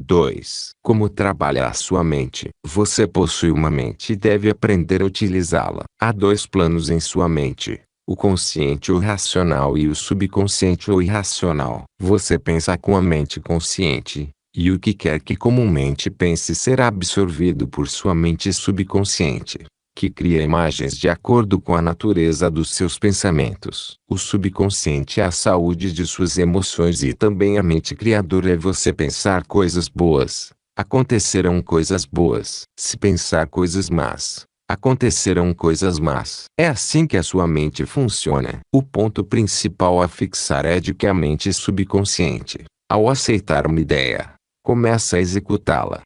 2. Como trabalha a sua mente? Você possui uma mente e deve aprender a utilizá-la. Há dois planos em sua mente: o consciente ou racional e o subconsciente ou irracional. Você pensa com a mente consciente, e o que quer que comumente pense será absorvido por sua mente subconsciente, que cria imagens de acordo com a natureza dos seus pensamentos. O subconsciente é a saúde de suas emoções e também a mente criadora é você pensar coisas boas. Acontecerão coisas boas. Se pensar coisas más, acontecerão coisas más. É assim que a sua mente funciona. O ponto principal a fixar é de que a mente subconsciente, ao aceitar uma ideia, começa a executá-la.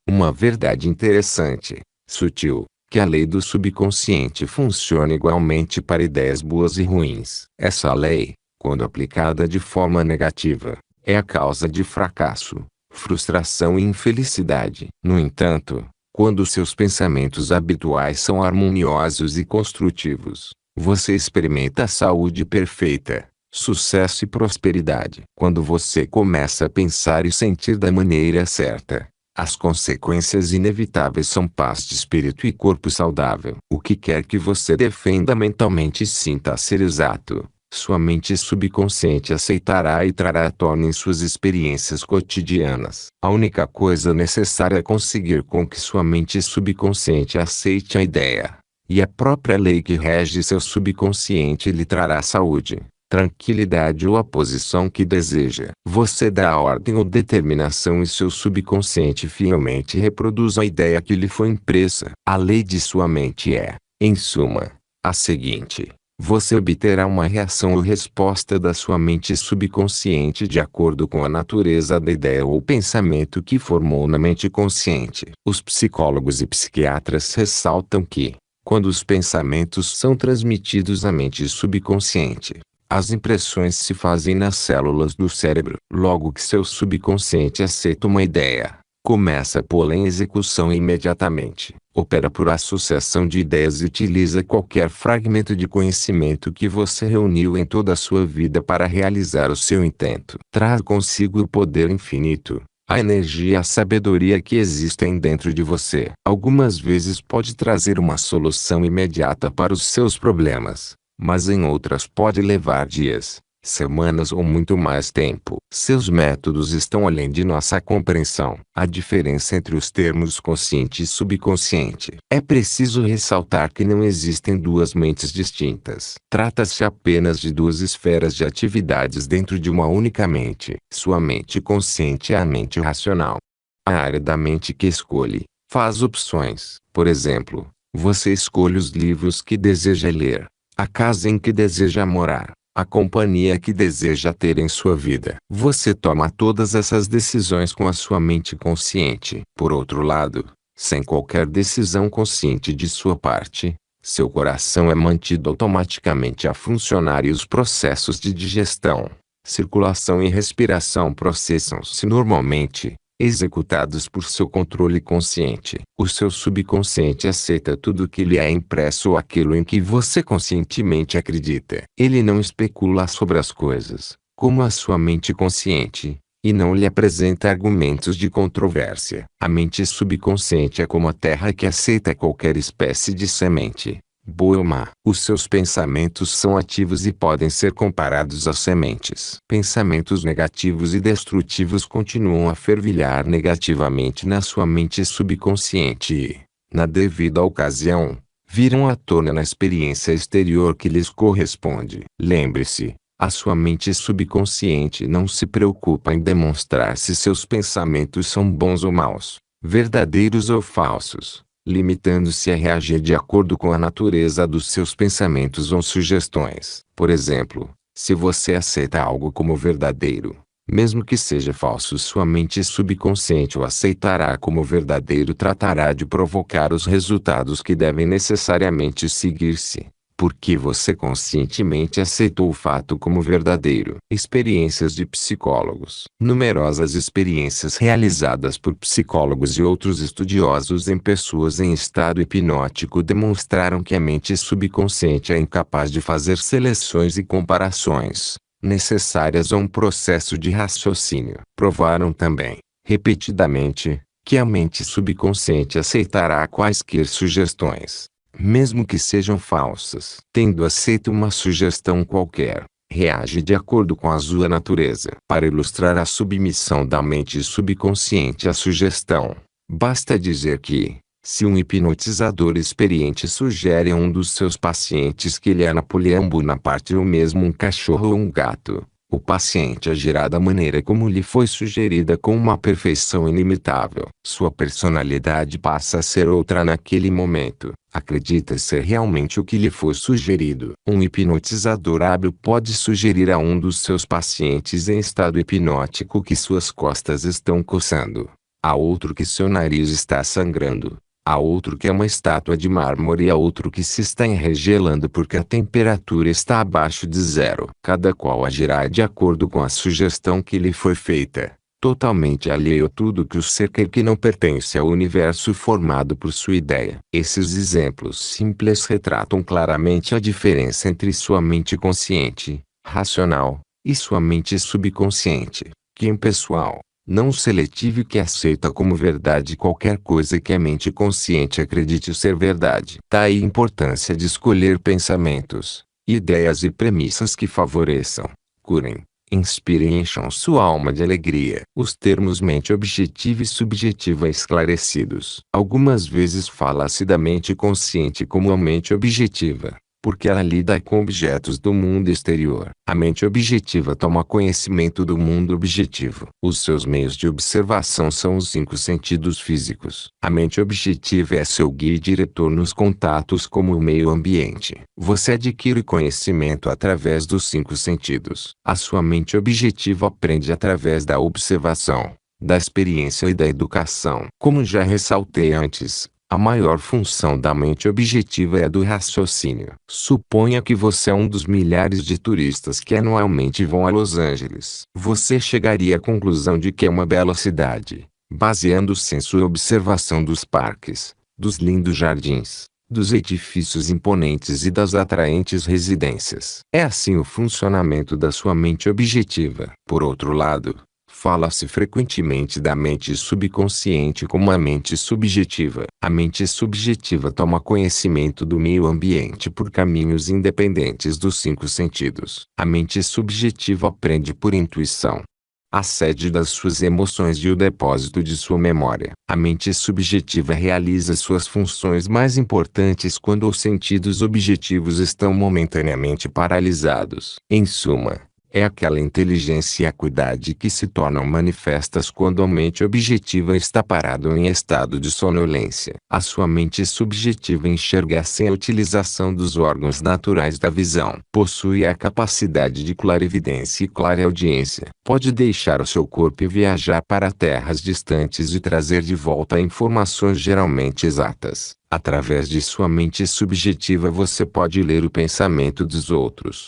Uma verdade interessante, sutil, que a lei do subconsciente funciona igualmente para ideias boas e ruins. Essa lei, quando aplicada de forma negativa, é a causa de fracasso, frustração e infelicidade. No entanto, quando seus pensamentos habituais são harmoniosos e construtivos, você experimenta a saúde perfeita, sucesso e prosperidade. Quando você começa a pensar e sentir da maneira certa, as consequências inevitáveis são paz de espírito e corpo saudável. O que quer que você defenda mentalmente e sinta ser exato, sua mente subconsciente aceitará e trará à tona em suas experiências cotidianas. A única coisa necessária é conseguir com que sua mente subconsciente aceite a ideia, e a própria lei que rege seu subconsciente lhe trará saúde, tranquilidade ou a posição que deseja. Você dá a ordem ou determinação e seu subconsciente fielmente reproduz a ideia que lhe foi impressa. A lei de sua mente é, em suma, a seguinte: você obterá uma reação ou resposta da sua mente subconsciente de acordo com a natureza da ideia ou pensamento que formou na mente consciente. Os psicólogos e psiquiatras ressaltam que, quando os pensamentos são transmitidos à mente subconsciente, as impressões se fazem nas células do cérebro. Logo que seu subconsciente aceita uma ideia, começa a pô-la em execução imediatamente. Opera por associação de ideias e utiliza qualquer fragmento de conhecimento que você reuniu em toda a sua vida para realizar o seu intento. Traz consigo o poder infinito, a energia e a sabedoria que existem dentro de você. Algumas vezes pode trazer uma solução imediata para os seus problemas, mas em outras pode levar dias, semanas ou muito mais tempo. Seus métodos estão além de nossa compreensão. A diferença entre os termos consciente e subconsciente. É preciso ressaltar que não existem duas mentes distintas. Trata-se apenas de duas esferas de atividades dentro de uma única mente. Sua mente consciente é a mente racional. A área da mente que escolhe, faz opções. Por exemplo, você escolhe os livros que deseja ler, a casa em que deseja morar, a companhia que deseja ter em sua vida. Você toma todas essas decisões com a sua mente consciente. Por outro lado, sem qualquer decisão consciente de sua parte, seu coração é mantido automaticamente a funcionar e os processos de digestão, circulação e respiração processam-se normalmente, executados por seu controle consciente. O seu subconsciente aceita tudo que lhe é impresso ou aquilo em que você conscientemente acredita. Ele não especula sobre as coisas, como a sua mente consciente, e não lhe apresenta argumentos de controvérsia. A mente subconsciente é como a terra que aceita qualquer espécie de semente, boa ou má. Os seus pensamentos são ativos e podem ser comparados a sementes. Pensamentos negativos e destrutivos continuam a fervilhar negativamente na sua mente subconsciente e, na devida ocasião, viram à tona na experiência exterior que lhes corresponde. Lembre-se, a sua mente subconsciente não se preocupa em demonstrar se seus pensamentos são bons ou maus, verdadeiros ou falsos, limitando-se a reagir de acordo com a natureza dos seus pensamentos ou sugestões. Por exemplo, se você aceita algo como verdadeiro, mesmo que seja falso, sua mente subconsciente o aceitará como verdadeiro e tratará de provocar os resultados que devem necessariamente seguir-se, porque você conscientemente aceitou o fato como verdadeiro. Experiências de psicólogos. Numerosas experiências realizadas por psicólogos e outros estudiosos em pessoas em estado hipnótico demonstraram que a mente subconsciente é incapaz de fazer seleções e comparações necessárias a um processo de raciocínio. Provaram também, repetidamente, que a mente subconsciente aceitará quaisquer sugestões, mesmo que sejam falsas. Tendo aceito uma sugestão qualquer, reage de acordo com a sua natureza. Para ilustrar a submissão da mente subconsciente à sugestão, basta dizer que, se um hipnotizador experiente sugere a um dos seus pacientes que ele é Napoleão Bonaparte ou mesmo um cachorro ou um gato, o paciente agirá da maneira como lhe foi sugerida com uma perfeição inimitável. Sua personalidade passa a ser outra naquele momento. Acredita ser realmente o que lhe foi sugerido. Um hipnotizador hábil pode sugerir a um dos seus pacientes em estado hipnótico que suas costas estão coçando, a outro que seu nariz está sangrando, a outro que é uma estátua de mármore e a outro que se está enregelando porque a temperatura está abaixo de zero. Cada qual agirá de acordo com a sugestão que lhe foi feita, totalmente alheio a tudo que o cerca e que não pertence ao universo formado por sua ideia. Esses exemplos simples retratam claramente a diferença entre sua mente consciente, racional, e sua mente subconsciente, que é impessoal, não seletiva e que aceita como verdade qualquer coisa que a mente consciente acredite ser verdade. Daí a importância de escolher pensamentos, ideias e premissas que favoreçam, curem, inspirem e encham sua alma de alegria. Os termos mente objetiva e subjetiva esclarecidos. Algumas vezes fala-se da mente consciente como a mente objetiva, porque ela lida com objetos do mundo exterior. A mente objetiva toma conhecimento do mundo objetivo. Os seus meios de observação são os 5 sentidos físicos. A mente objetiva é seu guia e diretor nos contatos como o meio ambiente. Você adquire conhecimento através dos 5 sentidos. A sua mente objetiva aprende através da observação, da experiência e da educação. Como já ressaltei antes, a maior função da mente objetiva é a do raciocínio. Suponha que você é um dos milhares de turistas que anualmente vão a Los Angeles. Você chegaria à conclusão de que é uma bela cidade, baseando-se em sua observação dos parques, dos lindos jardins, dos edifícios imponentes e das atraentes residências. É assim o funcionamento da sua mente objetiva. Por outro lado, fala-se frequentemente da mente subconsciente como a mente subjetiva. A mente subjetiva toma conhecimento do meio ambiente por caminhos independentes dos 5 sentidos. A mente subjetiva aprende por intuição, a sede das suas emoções e o depósito de sua memória. A mente subjetiva realiza suas funções mais importantes quando os sentidos objetivos estão momentaneamente paralisados. Em suma, é aquela inteligência e acuidade que se tornam manifestas quando a mente objetiva está parada em estado de sonolência. A sua mente subjetiva enxerga sem a utilização dos órgãos naturais da visão. Possui a capacidade de clarividência e clareaudiência. Pode deixar o seu corpo e viajar para terras distantes e trazer de volta informações geralmente exatas. Através de sua mente subjetiva você pode ler o pensamento dos outros,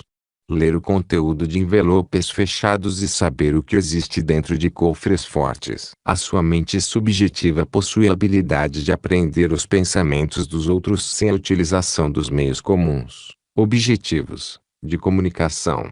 ler o conteúdo de envelopes fechados e saber o que existe dentro de cofres fortes. A sua mente subjetiva possui a habilidade de aprender os pensamentos dos outros sem a utilização dos meios comuns, objetivos, de comunicação.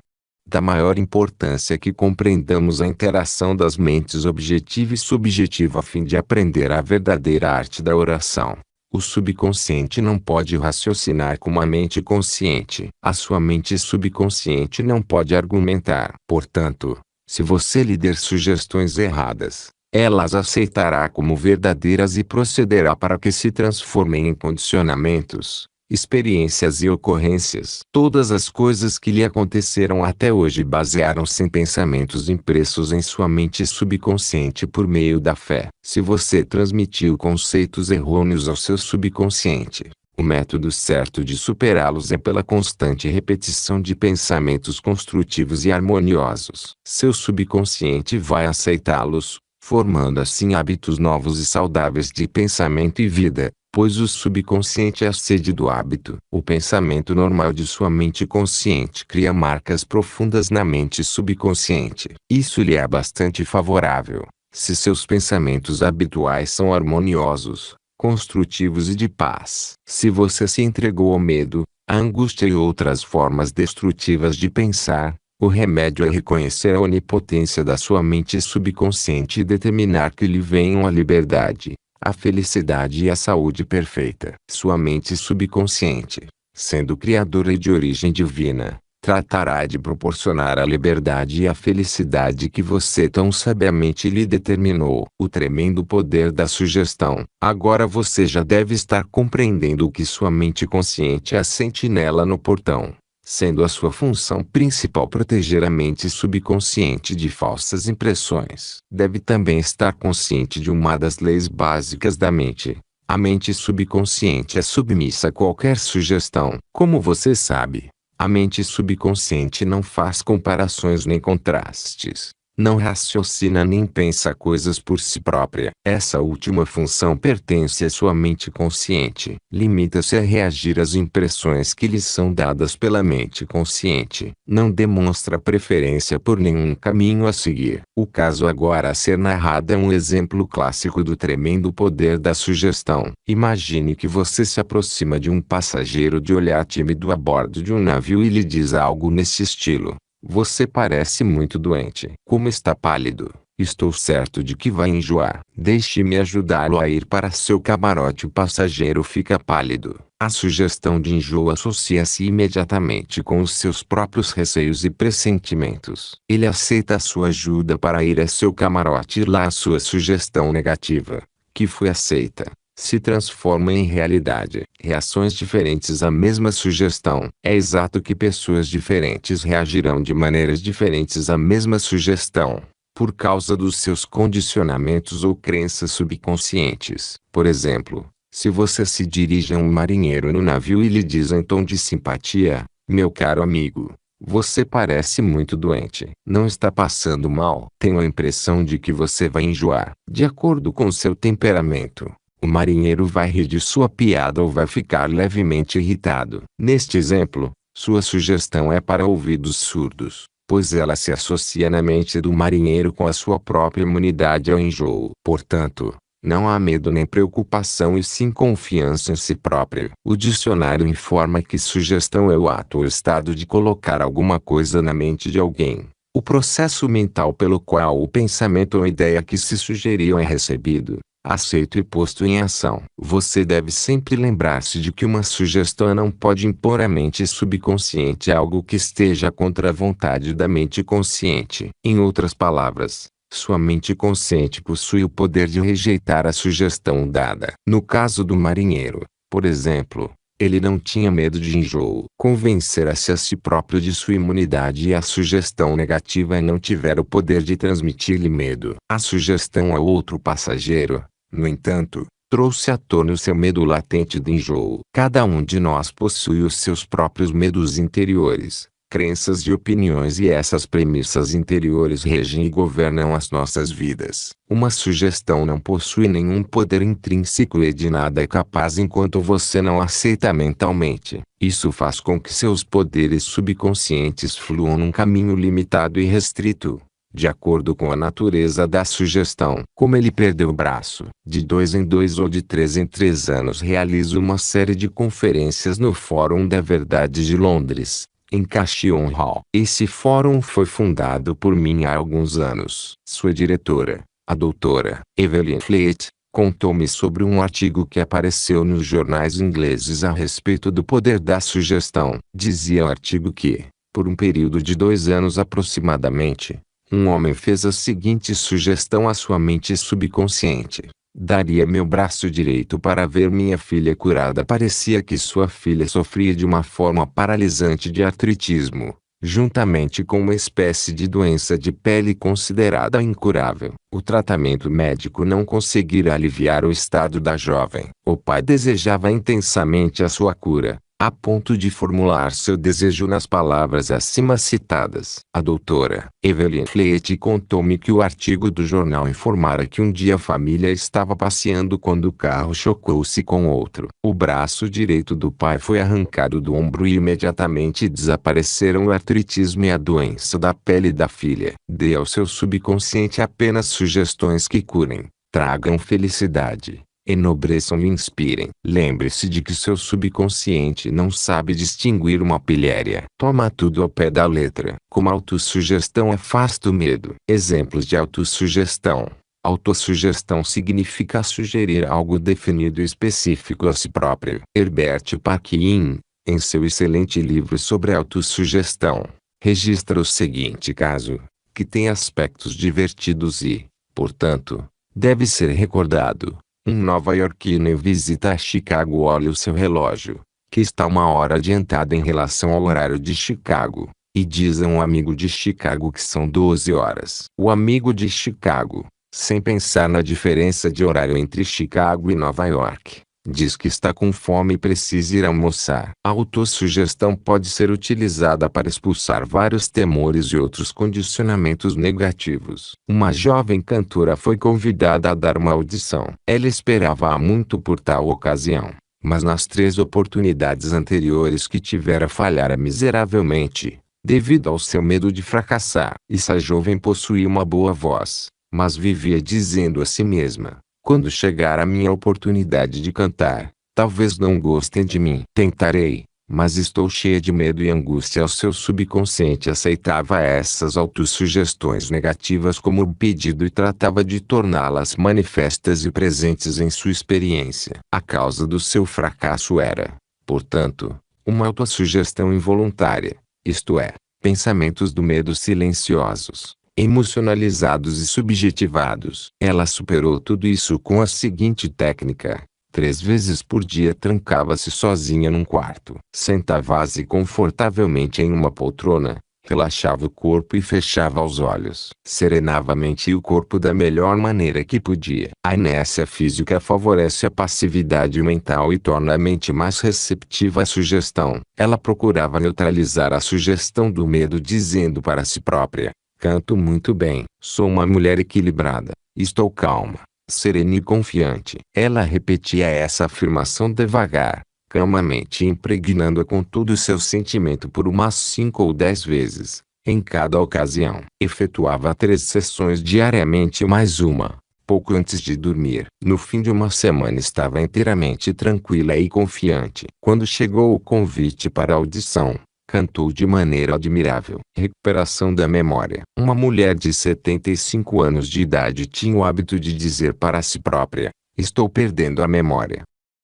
Da maior importância que compreendamos a interação das mentes objetiva e subjetiva a fim de aprender a verdadeira arte da oração. O subconsciente não pode raciocinar como a mente consciente. A sua mente subconsciente não pode argumentar. Portanto, se você lhe der sugestões erradas, ela as aceitará como verdadeiras e procederá para que se transformem em condicionamentos, experiências e ocorrências. Todas as coisas que lhe aconteceram até hoje basearam-se em pensamentos impressos em sua mente subconsciente por meio da fé. Se você transmitiu conceitos errôneos ao seu subconsciente, o método certo de superá-los é pela constante repetição de pensamentos construtivos e harmoniosos. Seu subconsciente vai aceitá-los, formando assim hábitos novos e saudáveis de pensamento e vida, pois o subconsciente é a sede do hábito. O pensamento normal de sua mente consciente cria marcas profundas na mente subconsciente. Isso lhe é bastante favorável, se seus pensamentos habituais são harmoniosos, construtivos e de paz. Se você se entregou ao medo, à angústia e outras formas destrutivas de pensar, O remédio é reconhecer a onipotência da sua mente subconsciente e determinar que lhe venham a liberdade, a felicidade e a saúde perfeita. Sua mente subconsciente, sendo criadora e de origem divina, tratará de proporcionar a liberdade e a felicidade que você tão sabiamente lhe determinou. O tremendo poder da sugestão. Agora você já deve estar compreendendo que sua mente consciente é a sentinela no portão, sendo a sua função principal proteger a mente subconsciente de falsas impressões. Deve também estar consciente de uma das leis básicas da mente. A mente subconsciente é submissa a qualquer sugestão. Como você sabe, a mente subconsciente não faz comparações nem contrastes. Não raciocina nem pensa coisas por si própria. Essa última função pertence à sua mente consciente. Limita-se a reagir às impressões que lhe são dadas pela mente consciente. Não demonstra preferência por nenhum caminho a seguir. O caso agora a ser narrado é um exemplo clássico do tremendo poder da sugestão. Imagine que você se aproxima de um passageiro de olhar tímido a bordo de um navio e lhe diz algo nesse estilo: "Você parece muito doente. Como está pálido. Estou certo de que vai enjoar. Deixe-me ajudá-lo a ir para seu camarote." O passageiro fica pálido. A sugestão de enjoo associa-se imediatamente com os seus próprios receios e pressentimentos. Ele aceita a sua ajuda para ir a seu camarote e lá a sua sugestão negativa, que foi aceita, se transforma em realidade. Reações diferentes à mesma sugestão. É exato que pessoas diferentes reagirão de maneiras diferentes à mesma sugestão, por causa dos seus condicionamentos ou crenças subconscientes. Por exemplo, se você se dirige a um marinheiro no navio e lhe diz em tom de simpatia: "Meu caro amigo, você parece muito doente. Não está passando mal? Tenho a impressão de que você vai enjoar." De acordo com seu temperamento, o marinheiro vai rir de sua piada ou vai ficar levemente irritado. Neste exemplo, sua sugestão é para ouvidos surdos, pois ela se associa na mente do marinheiro com a sua própria imunidade ao enjoo. Portanto, não há medo nem preocupação e sim confiança em si próprio. O dicionário informa que sugestão é o ato ou estado de colocar alguma coisa na mente de alguém. O processo mental pelo qual o pensamento ou ideia que se sugeriu é recebido, aceito e posto em ação. Você deve sempre lembrar-se de que uma sugestão não pode impor à mente subconsciente algo que esteja contra a vontade da mente consciente. Em outras palavras, sua mente consciente possui o poder de rejeitar a sugestão dada. No caso do marinheiro, por exemplo, ele não tinha medo de enjoo. Convencer-se a si próprio de sua imunidade e a sugestão negativa não tiveram o poder de transmitir-lhe medo. A sugestão a outro passageiro, no entanto, trouxe à tona o seu medo latente de enjoo. Cada um de nós possui os seus próprios medos interiores, crenças e opiniões, e essas premissas interiores regem e governam as nossas vidas. Uma sugestão não possui nenhum poder intrínseco e de nada é capaz enquanto você não aceita mentalmente. Isso faz com que seus poderes subconscientes fluam num caminho limitado e restrito, de acordo com a natureza da sugestão. Como ele perdeu o braço, de 2 em 2 ou de 3 em 3 anos realizo uma série de conferências no Fórum da Verdade de Londres, em Cashel Hall. Esse fórum foi fundado por mim há alguns anos. Sua diretora, a doutora Evelyn Fleet, contou-me sobre um artigo que apareceu nos jornais ingleses a respeito do poder da sugestão. Dizia o artigo que, por um período de 2 anos aproximadamente, um homem fez a seguinte sugestão à sua mente subconsciente: "Daria meu braço direito para ver minha filha curada." Parecia que sua filha sofria de uma forma paralisante de artritismo, juntamente com uma espécie de doença de pele considerada incurável. O tratamento médico não conseguira aliviar o estado da jovem. O pai desejava intensamente a sua cura, a ponto de formular seu desejo nas palavras acima citadas. A doutora Evelyn Fleet contou-me que o artigo do jornal informara que um dia a família estava passeando quando o carro chocou-se com outro. O braço direito do pai foi arrancado do ombro e imediatamente desapareceram o artritismo e a doença da pele da filha. Dê ao seu subconsciente apenas sugestões que curem, tragam felicidade, Enobreçam e inspirem. Lembre-se de que seu subconsciente não sabe distinguir uma pilhéria. Toma tudo ao pé da letra. Como autossugestão afasta o medo. Exemplos de autossugestão. Autossugestão significa sugerir algo definido e específico a si próprio. Herbert Parkin, em seu excelente livro sobre autossugestão, registra o seguinte caso, que tem aspectos divertidos e, portanto, deve ser recordado. Um nova-iorquino em visita a Chicago olha o seu relógio, que está 1 hora adiantado em relação ao horário de Chicago, e diz a um amigo de Chicago que são 12 horas. O amigo de Chicago, sem pensar na diferença de horário entre Chicago e Nova York, diz que está com fome e precisa ir almoçar. A autossugestão pode ser utilizada para expulsar vários temores e outros condicionamentos negativos. Uma jovem cantora foi convidada a dar uma audição. Ela esperava há muito por tal ocasião, mas nas 3 oportunidades anteriores que tivera falhara miseravelmente, devido ao seu medo de fracassar. Essa jovem possuía uma boa voz, mas vivia dizendo a si mesma: quando chegar a minha oportunidade de cantar, talvez não gostem de mim. Tentarei, mas estou cheia de medo e angústia. O seu subconsciente aceitava essas autossugestões negativas como um pedido e tratava de torná-las manifestas e presentes em sua experiência. A causa do seu fracasso era, portanto, uma autossugestão involuntária, isto é, pensamentos do medo silenciosos, emocionalizados e subjetivados. Ela superou tudo isso com a seguinte técnica: 3 vezes por dia trancava-se sozinha num quarto. Sentava-se confortavelmente em uma poltrona, relaxava o corpo e fechava os olhos. Serenava a mente e o corpo da melhor maneira que podia. A inércia física favorece a passividade mental e torna a mente mais receptiva à sugestão. Ela procurava neutralizar a sugestão do medo dizendo para si própria: canto muito bem, sou uma mulher equilibrada, estou calma, serena e confiante. Ela repetia essa afirmação devagar, calmamente, impregnando-a com todo o seu sentimento por umas 5 ou 10 vezes, em cada ocasião. Efetuava 3 sessões diariamente mais uma, pouco antes de dormir. No fim de uma semana estava inteiramente tranquila e confiante. Quando chegou o convite para a audição, cantou de maneira admirável. Recuperação da memória. Uma mulher de 75 anos de idade tinha o hábito de dizer para si própria: estou perdendo a memória.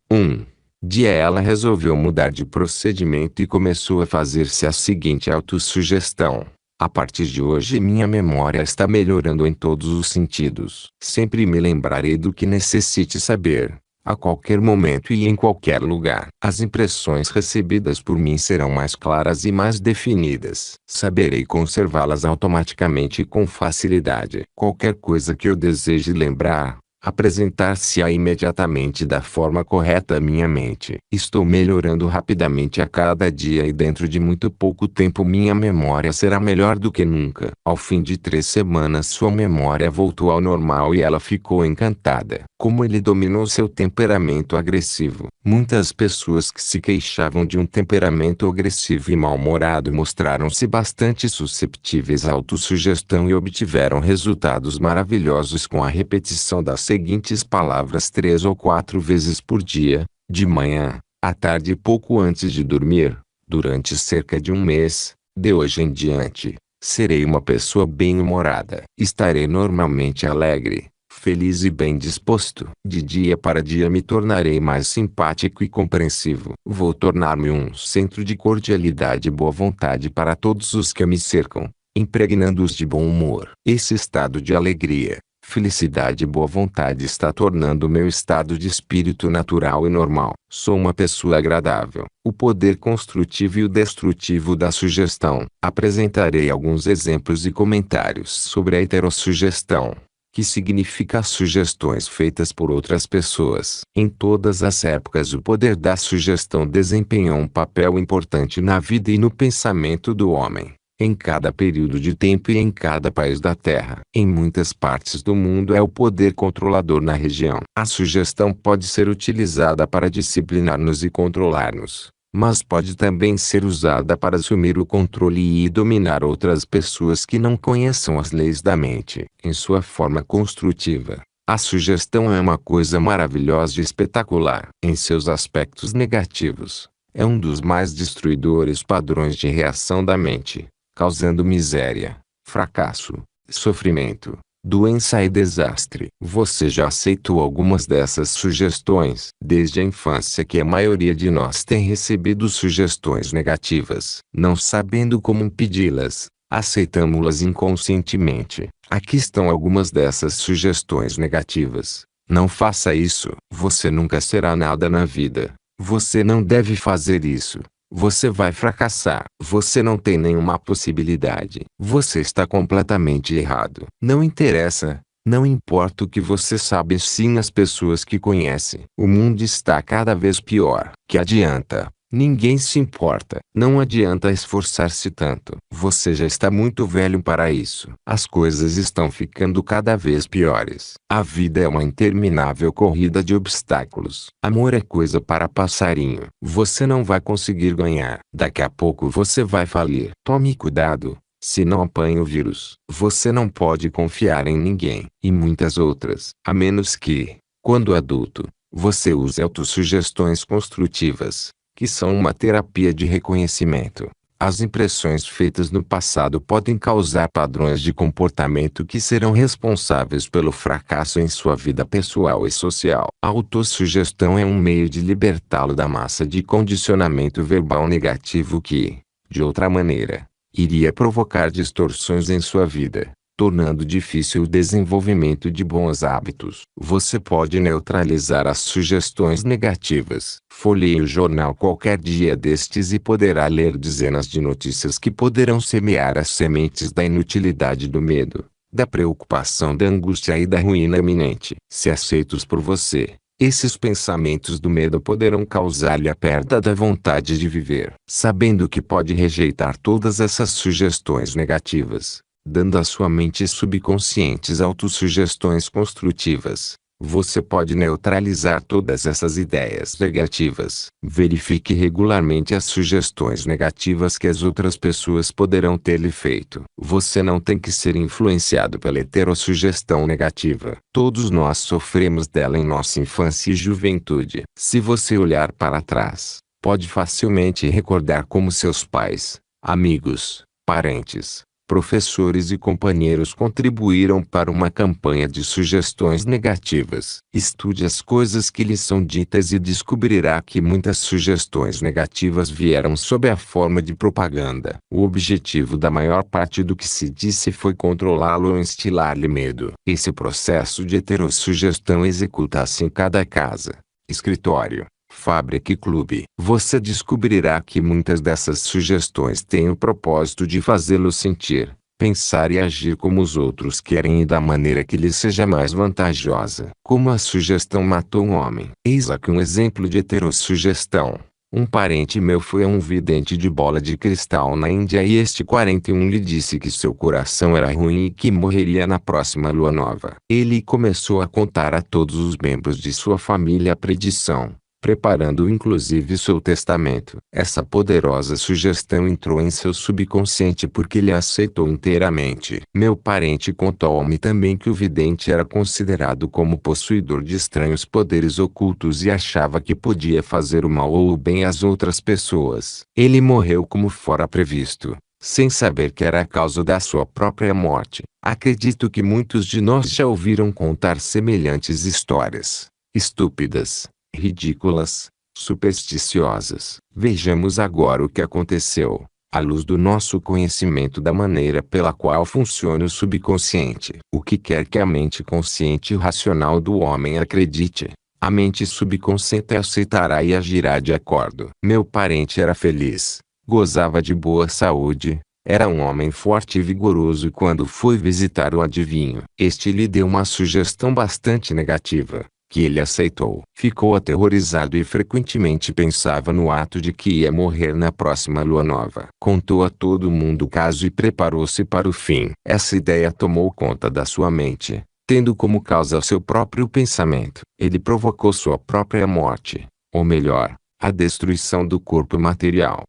Um dia ela resolveu mudar de procedimento e começou a fazer-se a seguinte autossugestão: a partir de hoje minha memória está melhorando em todos os sentidos. Sempre me lembrarei do que necessite saber, a qualquer momento e em qualquer lugar. As impressões recebidas por mim serão mais claras e mais definidas. Saberei conservá-las automaticamente e com facilidade. Qualquer coisa que eu deseje lembrar, apresentar-se-á imediatamente da forma correta à minha mente. Estou melhorando rapidamente a cada dia e dentro de muito pouco tempo minha memória será melhor do que nunca. Ao fim de 3 semanas sua memória voltou ao normal e ela ficou encantada. Como ele dominou seu temperamento agressivo. Muitas pessoas que se queixavam de um temperamento agressivo e mal-humorado mostraram-se bastante susceptíveis à autossugestão e obtiveram resultados maravilhosos com a repetição das seguintes palavras 3 ou 4 vezes por dia, de manhã, à tarde e pouco antes de dormir, durante cerca de um mês. De hoje em diante, serei uma pessoa bem-humorada. Estarei normalmente alegre, feliz e bem disposto. De dia para dia me tornarei mais simpático e compreensivo. Vou tornar-me um centro de cordialidade e boa vontade para todos os que me cercam, impregnando-os de bom humor. Esse estado de alegria, felicidade e boa vontade está tornando o meu estado de espírito natural e normal. Sou uma pessoa agradável. O poder construtivo e o destrutivo da sugestão. Apresentarei alguns exemplos e comentários sobre a heterossugestão, que significa as sugestões feitas por outras pessoas. Em todas as épocas o poder da sugestão desempenhou um papel importante na vida e no pensamento do homem, em cada período de tempo e em cada país da Terra. Em muitas partes do mundo é o poder controlador na região. A sugestão pode ser utilizada para disciplinar-nos e controlar-nos, mas pode também ser usada para assumir o controle e dominar outras pessoas que não conheçam as leis da mente. Em sua forma construtiva, A sugestão é uma coisa maravilhosa e espetacular. Em seus aspectos negativos, é um dos mais destruidores padrões de reação da mente, causando miséria, fracasso, sofrimento, doença e desastre. Você já aceitou algumas dessas sugestões? Desde a infância que a maioria de nós tem recebido sugestões negativas. Não sabendo como impedi-las, aceitamos-las inconscientemente. Aqui estão algumas dessas sugestões negativas. Não faça isso. Você nunca será nada na vida. Você não deve fazer isso. Você vai fracassar. Você não tem nenhuma possibilidade. Você está completamente errado. Não interessa. Não importa o que você sabe, sim as pessoas que conhecem. O mundo está cada vez pior. Que adianta? Ninguém se importa. Não adianta esforçar-se tanto. Você já está muito velho para isso. As coisas estão ficando cada vez piores. A vida é uma interminável corrida de obstáculos. Amor é coisa para passarinho. Você não vai conseguir ganhar. Daqui a pouco você vai falir. Tome cuidado. Se não apanha o vírus, você não pode confiar em ninguém. E muitas outras. A menos que, quando adulto, você use autossugestões construtivas, que são uma terapia de reconhecimento. As impressões feitas no passado podem causar padrões de comportamento que serão responsáveis pelo fracasso em sua vida pessoal e social. A autossugestão é um meio de libertá-lo da massa de condicionamento verbal negativo que, de outra maneira, iria provocar distorções em sua vida, tornando difícil o desenvolvimento de bons hábitos. Você pode neutralizar as sugestões negativas. Folheie o jornal qualquer dia destes e poderá ler dezenas de notícias que poderão semear as sementes da inutilidade do medo, da preocupação, da angústia e da ruína iminente. Se aceitos por você, esses pensamentos do medo poderão causar-lhe a perda da vontade de viver. Sabendo que pode rejeitar todas essas sugestões negativas, dando à sua mente subconscientes autossugestões construtivas, você pode neutralizar todas essas ideias negativas. Verifique regularmente as sugestões negativas que as outras pessoas poderão ter-lhe feito. Você não tem que ser influenciado pela heterossugestão negativa. Todos nós sofremos dela em nossa infância e juventude. Se você olhar para trás, pode facilmente recordar como seus pais, amigos, parentes, professores e companheiros contribuíram para uma campanha de sugestões negativas. Estude as coisas que lhe são ditas e descobrirá que muitas sugestões negativas vieram sob a forma de propaganda. O objetivo da maior parte do que se disse foi controlá-lo ou instilar-lhe medo. Esse processo de heterossugestão executa-se em cada casa, escritório, fábrica e clube. Você descobrirá que muitas dessas sugestões têm o propósito de fazê-lo sentir, pensar e agir como os outros querem e da maneira que lhe seja mais vantajosa. Como a sugestão matou um homem. Eis aqui um exemplo de heterossugestão. Um parente meu foi a um vidente de bola de cristal na Índia e este 41 lhe disse que seu coração era ruim e que morreria na próxima lua nova. Ele começou a contar a todos os membros de sua família a predição, preparando inclusive seu testamento. Essa poderosa sugestão entrou em seu subconsciente porque ele a aceitou inteiramente. Meu parente contou-me também que o vidente era considerado como possuidor de estranhos poderes ocultos e achava que podia fazer o mal ou o bem às outras pessoas. Ele morreu como fora previsto, sem saber que era a causa da sua própria morte. Acredito que muitos de nós já ouviram contar semelhantes histórias, estúpidas, ridículas, supersticiosas. Vejamos agora o que aconteceu, à luz do nosso conhecimento da maneira pela qual funciona o subconsciente. O que quer que a mente consciente e racional do homem acredite, a mente subconsciente aceitará e agirá de acordo. Meu parente era feliz, gozava de boa saúde, era um homem forte e vigoroso e quando foi visitar o adivinho, este lhe deu uma sugestão bastante negativa, que ele aceitou. Ficou aterrorizado e frequentemente pensava no ato de que ia morrer na próxima lua nova. Contou a todo mundo o caso e preparou-se para o fim. Essa ideia tomou conta da sua mente, tendo como causa seu próprio pensamento. Ele provocou sua própria morte, ou melhor, a destruição do corpo material.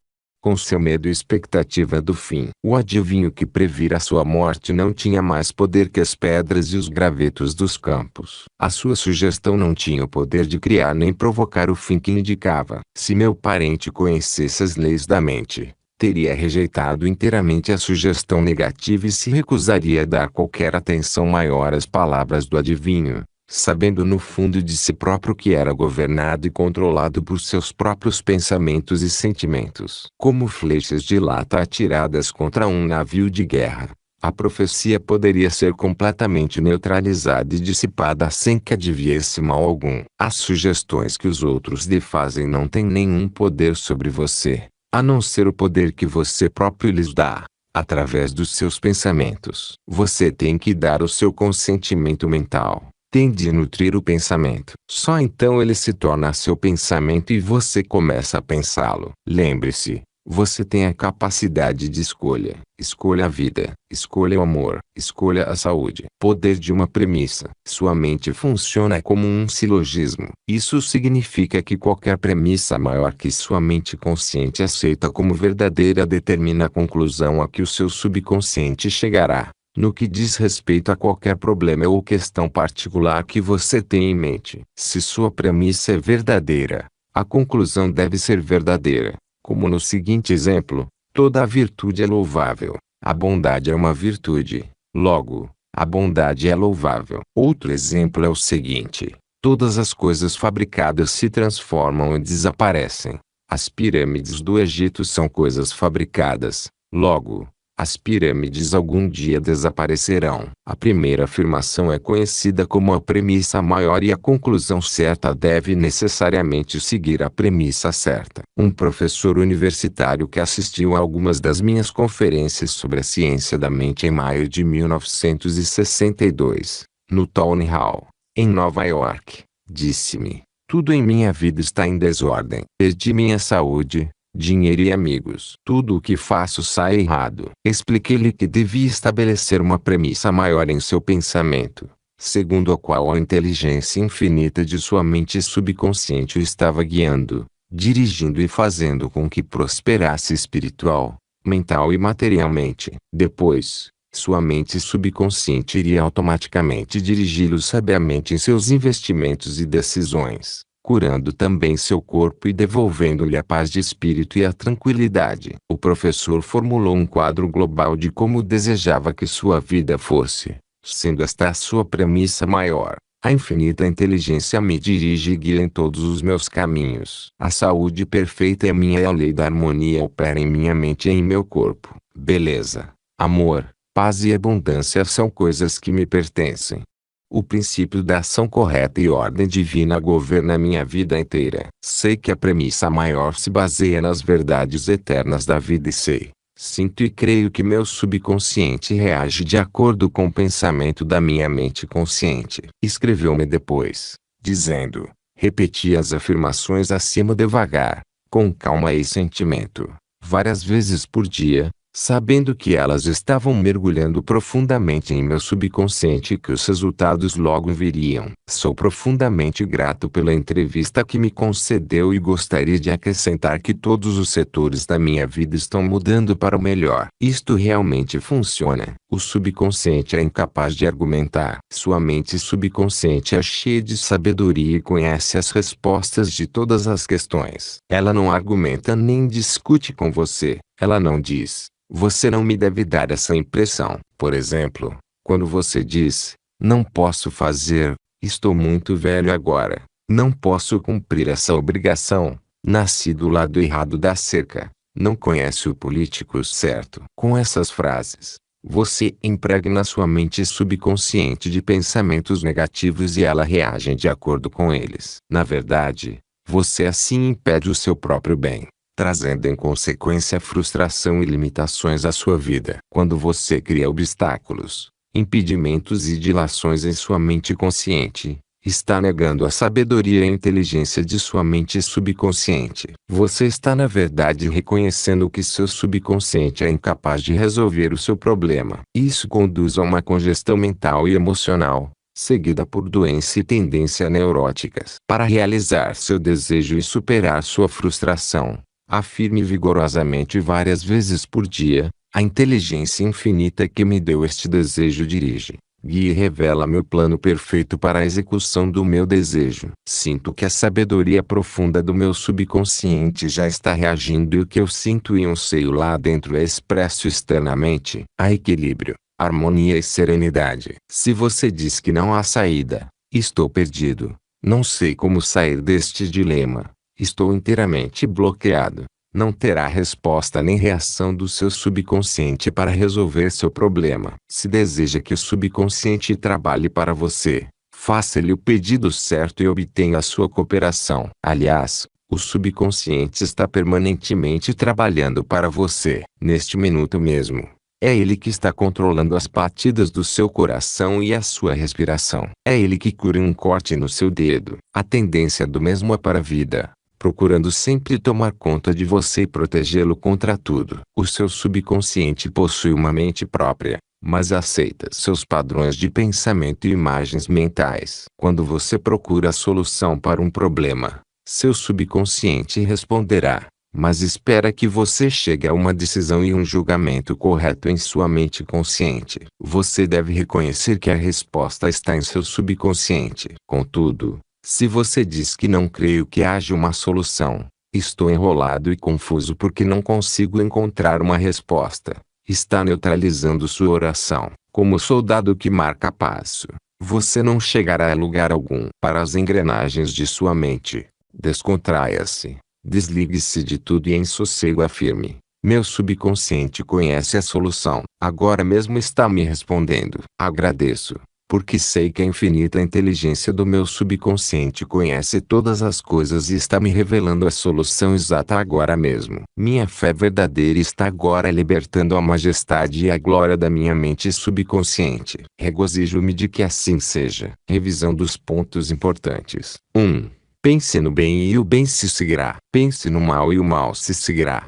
com seu medo e expectativa do fim. O adivinho que previra sua morte não tinha mais poder que as pedras e os gravetos dos campos. A sua sugestão não tinha o poder de criar nem provocar o fim que indicava. Se meu parente conhecesse as leis da mente, teria rejeitado inteiramente a sugestão negativa e se recusaria a dar qualquer atenção maior às palavras do adivinho, sabendo no fundo de si próprio que era governado e controlado por seus próprios pensamentos e sentimentos. Como flechas de lata atiradas contra um navio de guerra, a profecia poderia ser completamente neutralizada e dissipada sem que adviesse mal algum. As sugestões que os outros lhe fazem não têm nenhum poder sobre você, a não ser o poder que você próprio lhes dá, através dos seus pensamentos. Você tem que dar o seu consentimento mental. Tem de nutrir o pensamento. Só então ele se torna seu pensamento e você começa a pensá-lo. Lembre-se, você tem a capacidade de escolha. Escolha a vida, escolha o amor, escolha a saúde. Poder de uma premissa. Sua mente funciona como um silogismo. Isso significa que qualquer premissa maior que sua mente consciente aceita como verdadeira determina a conclusão a que o seu subconsciente chegará, no que diz respeito a qualquer problema ou questão particular que você tem em mente. Se sua premissa é verdadeira, a conclusão deve ser verdadeira. Como no seguinte exemplo, toda a virtude é louvável. A bondade é uma virtude. Logo, a bondade é louvável. Outro exemplo é o seguinte: todas as coisas fabricadas se transformam e desaparecem. As pirâmides do Egito são coisas fabricadas. Logo, as pirâmides algum dia desaparecerão. A primeira afirmação é conhecida como a premissa maior e a conclusão certa deve necessariamente seguir a premissa certa. Um professor universitário que assistiu a algumas das minhas conferências sobre a ciência da mente em maio de 1962, no Town Hall, em Nova York, disse-me: tudo em minha vida está em desordem. Perdi minha saúde, dinheiro e amigos. Tudo o que faço sai errado. Expliquei-lhe que devia estabelecer uma premissa maior em seu pensamento, segundo a qual a inteligência infinita de sua mente subconsciente o estava guiando, dirigindo e fazendo com que prosperasse espiritual, mental e materialmente. Depois, sua mente subconsciente iria automaticamente dirigi-lo sabiamente em seus investimentos e decisões, curando também seu corpo e devolvendo-lhe a paz de espírito e a tranquilidade. O professor formulou um quadro global de como desejava que sua vida fosse, sendo esta a sua premissa maior. A infinita inteligência me dirige e guia em todos os meus caminhos. A saúde perfeita é minha e a lei da harmonia opera em minha mente e em meu corpo. Beleza, amor, paz e abundância são coisas que me pertencem. O princípio da ação correta e ordem divina governa minha vida inteira. Sei que a premissa maior se baseia nas verdades eternas da vida e sei, sinto e creio que meu subconsciente reage de acordo com o pensamento da minha mente consciente. Escreveu-me depois, dizendo: repeti as afirmações acima devagar, com calma e sentimento, várias vezes por dia, sabendo que elas estavam mergulhando profundamente em meu subconsciente e que os resultados logo viriam. Sou profundamente grato pela entrevista que me concedeu e gostaria de acrescentar que todos os setores da minha vida estão mudando para o melhor. Isto realmente funciona. O subconsciente é incapaz de argumentar. Sua mente subconsciente é cheia de sabedoria e conhece as respostas de todas as questões. Ela não argumenta nem discute com você. Ela não diz: você não me deve dar essa impressão. Por exemplo, quando você diz: não posso fazer, estou muito velho agora, não posso cumprir essa obrigação, nasci do lado errado da cerca, não conhece o político certo. Com essas frases, você impregna sua mente subconsciente de pensamentos negativos e ela reage de acordo com eles. Na verdade, você assim impede o seu próprio bem, trazendo em consequência frustração e limitações à sua vida. Quando você cria obstáculos, impedimentos e dilações em sua mente consciente, está negando a sabedoria e a inteligência de sua mente subconsciente. Você está na verdade reconhecendo que seu subconsciente é incapaz de resolver o seu problema. Isso conduz a uma congestão mental e emocional, seguida por doença e tendência neuróticas. Para realizar seu desejo e superar sua frustração, Afirme vigorosamente várias vezes por dia: a inteligência infinita que me deu este desejo dirige, guia e revela meu plano perfeito para a execução do meu desejo. Sinto que a sabedoria profunda do meu subconsciente já está reagindo e o que eu sinto em um seio lá dentro é expresso externamente. Há equilíbrio, harmonia e serenidade. Se você diz que não há saída, estou perdido. Não sei como sair deste dilema. Estou inteiramente bloqueado. Não terá resposta nem reação do seu subconsciente para resolver seu problema. Se deseja que o subconsciente trabalhe para você, faça-lhe o pedido certo e obtenha a sua cooperação. Aliás, o subconsciente está permanentemente trabalhando para você, neste minuto mesmo. É ele que está controlando as batidas do seu coração e a sua respiração. É ele que cura um corte no seu dedo. A tendência do mesmo é para a vida, procurando sempre tomar conta de você e protegê-lo contra tudo. O seu subconsciente possui uma mente própria, mas aceita seus padrões de pensamento e imagens mentais. Quando você procura a solução para um problema, seu subconsciente responderá, mas espera que você chegue a uma decisão e um julgamento correto em sua mente consciente. Você deve reconhecer que a resposta está em seu subconsciente. Contudo, se você diz que não creio que haja uma solução, estou enrolado e confuso porque não consigo encontrar uma resposta, está neutralizando sua oração. Como soldado que marca passo, você não chegará a lugar algum. Para as engrenagens de sua mente, descontraia-se. Desligue-se de tudo e em sossego afirme: meu subconsciente conhece a solução. Agora mesmo está me respondendo. Agradeço, porque sei que a infinita inteligência do meu subconsciente conhece todas as coisas e está me revelando a solução exata agora mesmo. Minha fé verdadeira está agora libertando a majestade e a glória da minha mente subconsciente. Regozijo-me de que assim seja. Revisão dos pontos importantes. 1. Pense no bem e o bem se seguirá. Pense no mal e o mal se seguirá.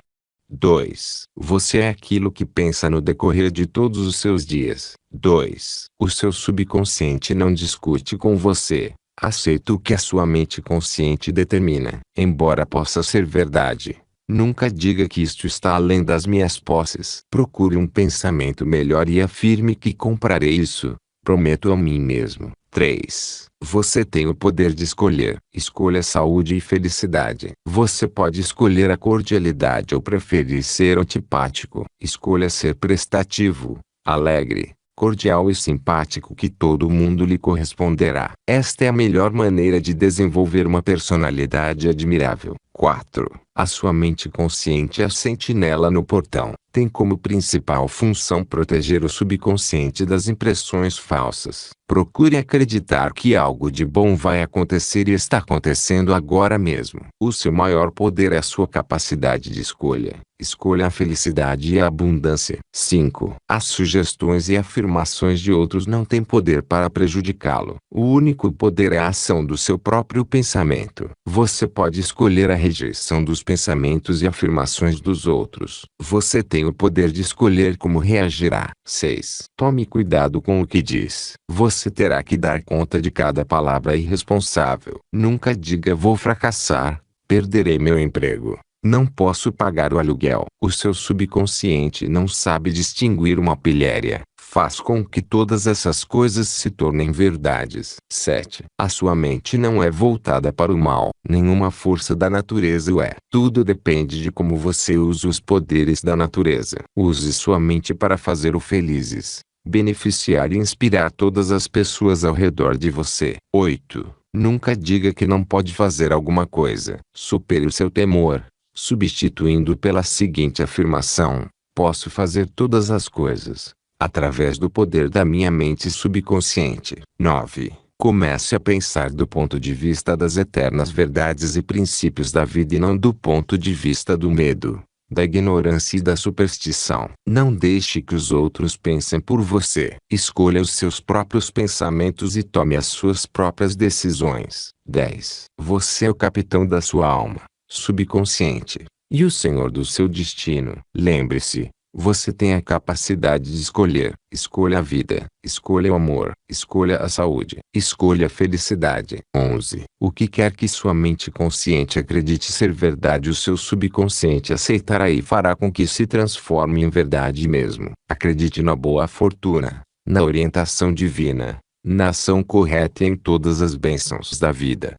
2. Você é aquilo que pensa no decorrer de todos os seus dias. 2. O seu subconsciente não discute com você. Aceita o que a sua mente consciente determina. Embora possa ser verdade, nunca diga que isto está além das minhas posses. Procure um pensamento melhor e afirme que comprarei isso. Prometo a mim mesmo. 3. Você tem o poder de escolher. Escolha saúde e felicidade. Você pode escolher a cordialidade ou preferir ser antipático. Escolha ser prestativo, alegre, cordial e simpático que todo mundo lhe corresponderá. Esta é a melhor maneira de desenvolver uma personalidade admirável. 4. A sua mente consciente é a sentinela no portão. Tem como principal função proteger o subconsciente das impressões falsas. Procure acreditar que algo de bom vai acontecer e está acontecendo agora mesmo. O seu maior poder é a sua capacidade de escolha. Escolha a felicidade e a abundância. 5. As sugestões e afirmações de outros não têm poder para prejudicá-lo. O único poder é a ação do seu próprio pensamento. Você pode escolher a rejeição dos pensamentos e afirmações dos outros. Você tem o poder de escolher como reagirá. 6. Tome cuidado com o que diz. Você terá que dar conta de cada palavra irresponsável. Nunca diga vou fracassar, perderei meu emprego, não posso pagar o aluguel. O seu subconsciente não sabe distinguir uma pilhéria. Faz com que todas essas coisas se tornem verdades. 7. A sua mente não é voltada para o mal. Nenhuma força da natureza o é. Tudo depende de como você usa os poderes da natureza. Use sua mente para fazer o felizes, beneficiar e inspirar todas as pessoas ao redor de você. 8. Nunca diga que não pode fazer alguma coisa. Supere o seu temor, substituindo pela seguinte afirmação: posso fazer todas as coisas, através do poder da minha mente subconsciente. 9. Comece a pensar do ponto de vista das eternas verdades e princípios da vida e não do ponto de vista do medo, da ignorância e da superstição. Não deixe que os outros pensem por você. Escolha os seus próprios pensamentos e tome as suas próprias decisões. 10. Você é o capitão da sua alma subconsciente e o senhor do seu destino. Lembre-se, Você tem a capacidade de escolher. Escolha a vida, escolha o amor, escolha a saúde, escolha a felicidade. 11. O que quer que sua mente consciente acredite ser verdade, o seu subconsciente aceitará e fará com que se transforme em verdade mesmo. Acredite na boa fortuna, na orientação divina, na ação correta e em todas as bênçãos da vida.